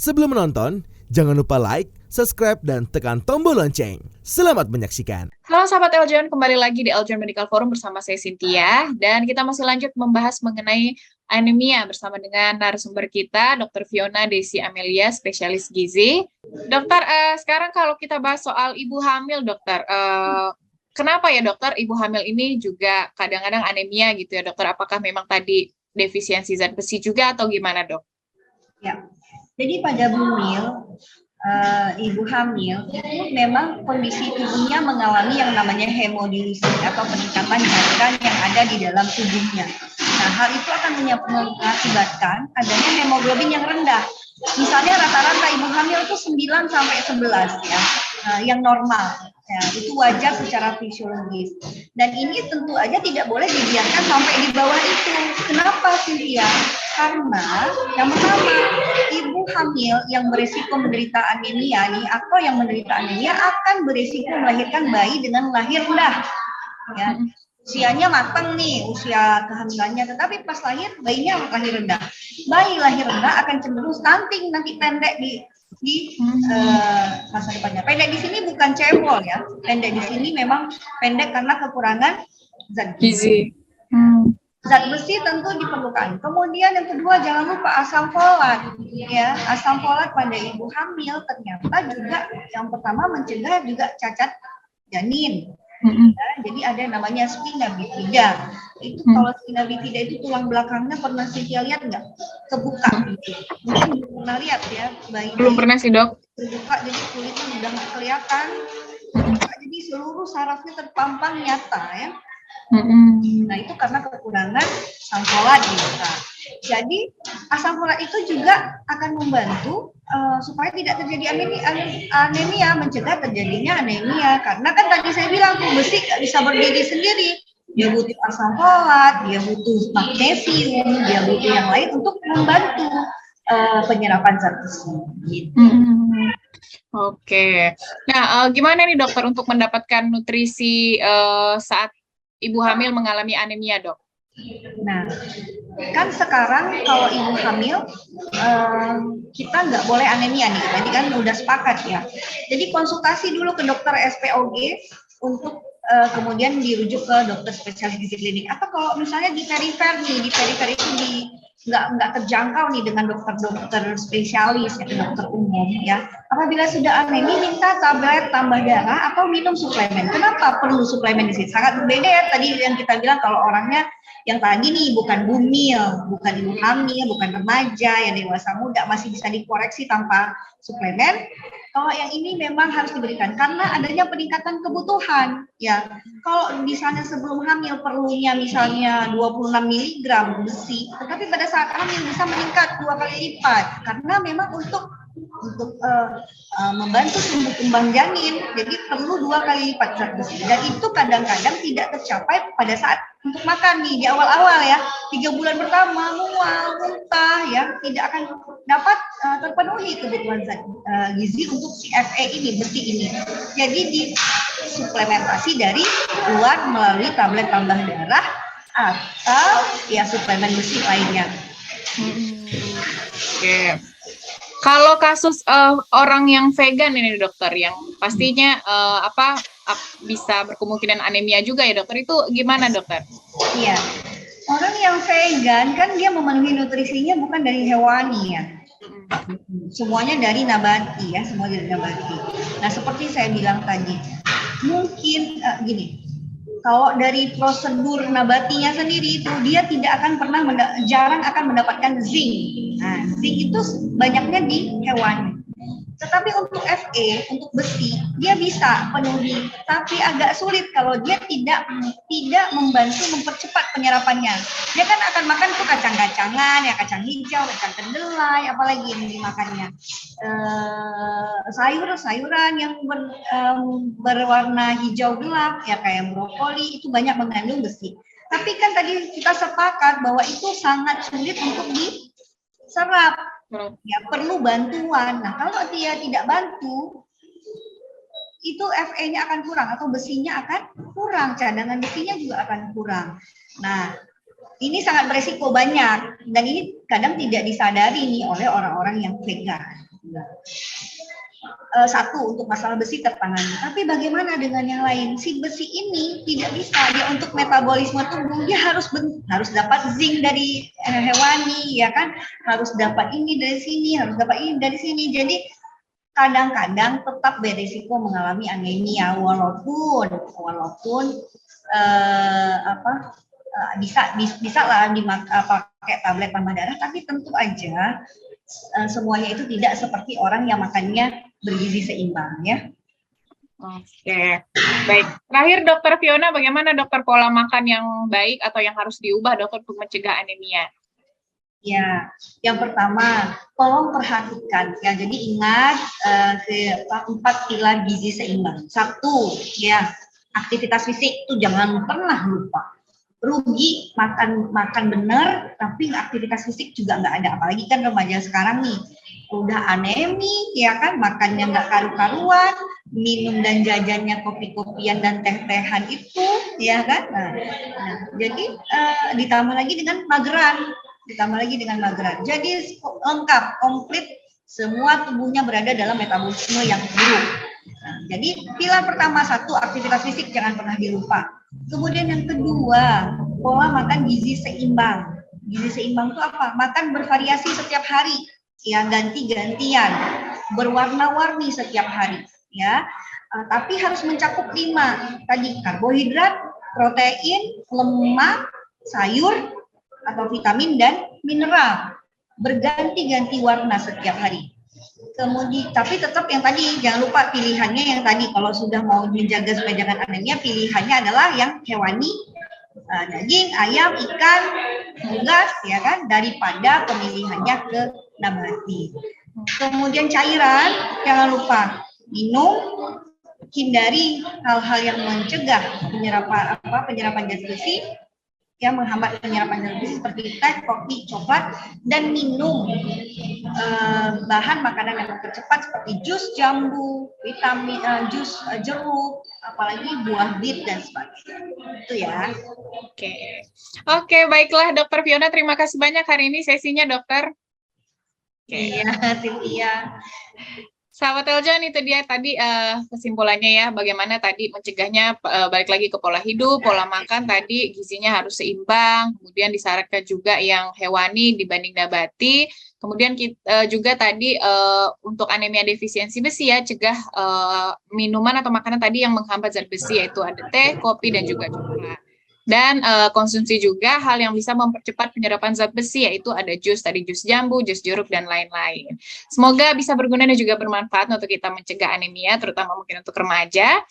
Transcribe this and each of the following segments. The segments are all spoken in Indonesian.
Sebelum menonton, jangan lupa like, subscribe, dan tekan tombol lonceng. Selamat menyaksikan. Halo sahabat Eljon, kembali lagi di Eljon Medical Forum bersama saya Cynthia, dan kita masih lanjut membahas mengenai anemia bersama dengan narasumber kita, Dr. Fiona Desi Amelia, spesialis gizi. Dokter, sekarang kalau kita bahas soal ibu hamil, dokter, kenapa ya dokter ibu hamil ini juga kadang-kadang anemia gitu ya dokter? Apakah memang tadi defisiensi zat besi juga atau gimana dok? Ya, jadi pada bumil, ibu hamil itu memang kondisi tubuhnya mengalami yang namanya hemodialisis atau peningkatan cairan yang ada di dalam tubuhnya. Nah, hal itu akan mengakibatkan adanya hemoglobin yang rendah. Misalnya rata-rata ibu hamil itu 9 sampai 11 ya, yang normal. Ya, itu wajar secara fisiologis. Dan ini tentu aja tidak boleh dibiarkan sampai di bawah itu. Kenapa Cynthia? Karena yang pertama, ibu hamil yang berisiko menderita anemia nih, atau yang menderita anemia akan berisiko melahirkan bayi dengan lahir rendah. Ya, usianya matang nih, usia kehamilannya, tetapi pas lahir bayinya lahir rendah. Bayi lahir rendah akan cenderung stunting, nanti pendek di masa depannya. Pendek di sini bukan cebol ya, pendek di sini memang pendek karena kekurangan zat gizi. Zat besi tentu diperlukan. Kemudian yang kedua, jangan lupa asam folat. Ya, asam folat pada ibu hamil ternyata juga yang pertama mencegah juga cacat janin. Ya, jadi ada yang namanya spina bifida. Itu kalau spina bifida itu tulang belakangnya pernah Cynthia lihat nggak? Kebuka gitu. Mungkin belum pernah lihat ya. Belum pernah sih dok. Terbuka, jadi kulitnya udah nggak kelihatan. Jadi seluruh sarafnya terpampang nyata ya. Nah, itu karena kekurangan asam folat gitu. Jadi asam folat itu juga akan membantu supaya tidak terjadi anemia, mencegah terjadinya anemia. Karena kan tadi saya bilang tuh besi nggak bisa berdiri sendiri. Dia butuh asam folat, dia butuh magnesium, dia butuh yang lain untuk membantu penyerapan zat besi. Gitu. Oke. Nah, gimana nih dokter untuk mendapatkan nutrisi saat ibu hamil mengalami anemia, dok? Nah, kan sekarang kalau ibu hamil kita nggak boleh anemia nih, tadi kan udah sepakat ya. Jadi konsultasi dulu ke dokter SPOG untuk kemudian dirujuk ke dokter spesialis gizi klinik. Atau kalau misalnya di perifer nih, di perifer itu nggak terjangkau nih dengan dokter-dokter spesialis ya, dokter umum ya. Apabila sudah anemia, minta tablet tambah darah atau minum suplemen. Kenapa perlu suplemen di sini? Sangat berbeda ya tadi yang kita bilang kalau orangnya yang tadi nih bukan bumil, bukan ibu hamil, bukan remaja, yang dewasa muda masih bisa dikoreksi tanpa suplemen. Kalau yang ini memang harus diberikan karena adanya peningkatan kebutuhan ya. Kalau misalnya sebelum hamil perlunya misalnya 26 mg besi, tetapi pada saat hamil bisa meningkat 2 kali lipat karena memang untuk membantu tumbuh kembang janin, jadi perlu 2 kali lipat zat besi. Dan itu kadang-kadang tidak tercapai pada saat untuk makan nih di awal-awal ya, 3 bulan pertama mual, muntah ya, tidak akan dapat terpenuhi kebutuhan zat gizi untuk si Fe ini, besi ini. Jadi disuplementasi dari luar melalui tablet tambah darah atau ya suplemen besi lainnya. Oke. Kalau kasus orang yang vegan ini dokter, yang pastinya bisa berkemungkinan anemia juga ya dokter, itu gimana dokter? Iya, orang yang vegan kan dia memenuhi nutrisinya bukan dari hewani ya, semuanya dari nabati ya, semua dari nabati. Nah seperti saya bilang tadi, mungkin gini, kalau dari prosedur nabatinya sendiri itu dia tidak akan pernah jarang akan mendapatkan zinc. Nah, zinc itu banyaknya di hewan. Tetapi untuk Fe, untuk besi, dia bisa penuhi, tapi agak sulit kalau dia tidak membantu mempercepat penyerapannya. Dia kan akan makan tuh kacang-kacangan, ya kacang hijau, kacang kedelai, apalagi yang dimakannya. Sayur-sayuran yang berwarna hijau gelap, ya kayak brokoli, itu banyak mengandung besi. Tapi kan tadi kita sepakat bahwa itu sangat sulit untuk diserap. Ya perlu bantuan. Nah kalau dia tidak bantu, itu Fe-nya akan kurang atau besinya akan kurang, cadangan besinya juga akan kurang. Nah ini sangat beresiko banyak dan ini kadang tidak disadari nih oleh orang-orang yang vegan. Satu, untuk masalah besi tertangani. Tapi bagaimana dengan yang lain? Si besi ini tidak bisa dia untuk metabolisme tubuh, dia harus dapat zinc dari hewani, ya kan? Harus dapat ini dari sini, harus dapat ini dari sini. Jadi kadang-kadang tetap beresiko mengalami anemia walaupun bisa lah pakai tablet tambah darah, tapi tentu aja semuanya itu tidak seperti orang yang makannya bergizi seimbang ya. Oke, baik. Terakhir Dokter Fiona, bagaimana dokter pola makan yang baik atau yang harus diubah dokter untuk mencegah anemia? Ya, yang pertama, tolong perhatikan ya. Jadi ingat 4 pilar gizi seimbang. 1, ya, aktivitas fisik itu jangan pernah lupa. Rugi makan benar, tapi aktivitas fisik juga nggak ada. Apalagi kan remaja sekarang nih, udah anemi, ya kan, makannya nggak karu-karuan, minum dan jajannya kopi-kopian dan teh-tehan itu, ya kan. Nah, jadi ditambah lagi dengan mageran. Jadi lengkap, komplit, semua tubuhnya berada dalam metabolisme yang buruk. Nah, jadi pilar pertama 1, aktivitas fisik jangan pernah dilupa. Kemudian yang kedua, pola makan gizi seimbang. Gizi seimbang itu apa? Makan bervariasi setiap hari, ya, ganti-gantian, berwarna-warni setiap hari, ya. Tapi harus mencakup 5 tadi: karbohidrat, protein, lemak, sayur atau vitamin dan mineral, berganti-ganti warna setiap hari. Kemudian tapi tetap yang tadi jangan lupa pilihannya yang tadi, kalau sudah mau menjaga supaya jangan anemia, pilihannya adalah yang hewani, daging, ayam, ikan, unggas, ya kan, daripada pemilihannya ke nabati. Kemudian cairan jangan lupa minum, hindari hal-hal yang mencegah penyerapan zat besi, yang menghambat penyerapan zat besi seperti teh, kopi, coklat, dan minum bahan makanan yang mempercepat seperti jus jambu, vitamin, jus jeruk, apalagi buah bit dan sebagainya. Itu ya. Oke, baiklah Dokter Fiona, terima kasih banyak hari ini sesinya dokter. Iya, Cynthia. Sahabat Eljon, itu dia tadi kesimpulannya ya, bagaimana tadi mencegahnya, balik lagi ke pola hidup, pola makan tadi gizinya harus seimbang, kemudian disarankan juga yang hewani dibanding nabati, kemudian kita, juga tadi untuk anemia defisiensi besi ya, cegah minuman atau makanan tadi yang menghambat zat besi, yaitu ada teh, kopi, dan juga coklat. Dan konsumsi juga hal yang bisa mempercepat penyerapan zat besi, yaitu ada jus jambu, jus jeruk, dan lain-lain. Semoga bisa berguna dan juga bermanfaat untuk kita mencegah anemia, terutama mungkin untuk remaja.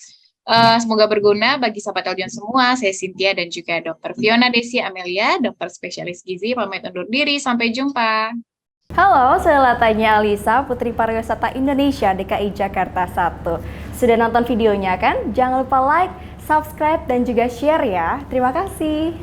Semoga berguna bagi sahabat Eljon semua. Saya Cynthia dan juga Dr. Fiona Desi Amelia, dokter spesialis gizi, pamit undur diri. Sampai jumpa. Halo, saya Latanya Alisa, Putri Pariwisata Indonesia DKI Jakarta 1. Sudah nonton videonya kan? Jangan lupa like, subscribe, dan juga share ya. Terima kasih.